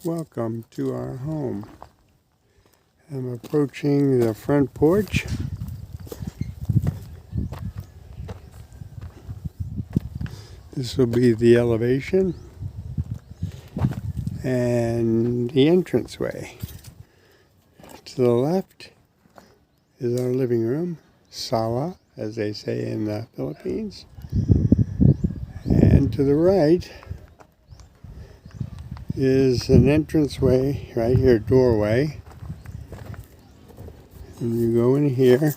Welcome to our home. I'm approaching the front porch. This will be the elevation and the entranceway. To the left is our living room, sala, as they say in the Philippines. And to the right is an entranceway, right here, doorway. And you go in here,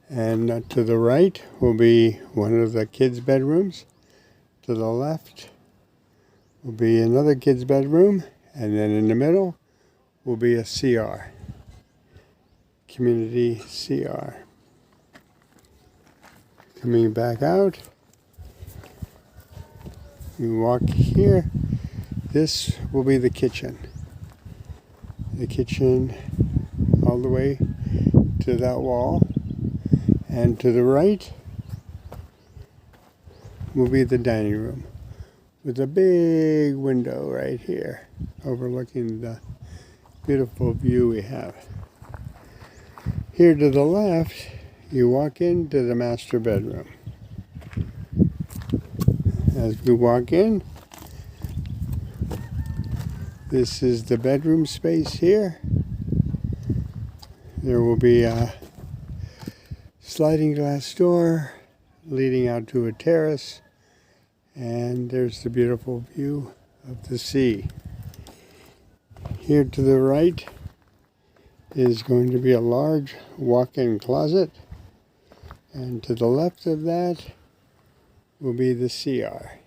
and to the right will be one of the kids' bedrooms. To the left will be another kid's bedroom, and then in the middle will be a CR, community CR. Coming back out, you walk here. This will be the kitchen. The kitchen all the way to that wall, and to the right will be the dining room with a big window right here overlooking the beautiful view we have. Here to the left, you walk into the master bedroom. As we walk in, this is the bedroom space here. There will be a sliding glass door leading out to a terrace, and there's the beautiful view of the sea. Here to the right is going to be a large walk-in closet, and to the left of that will be the CR.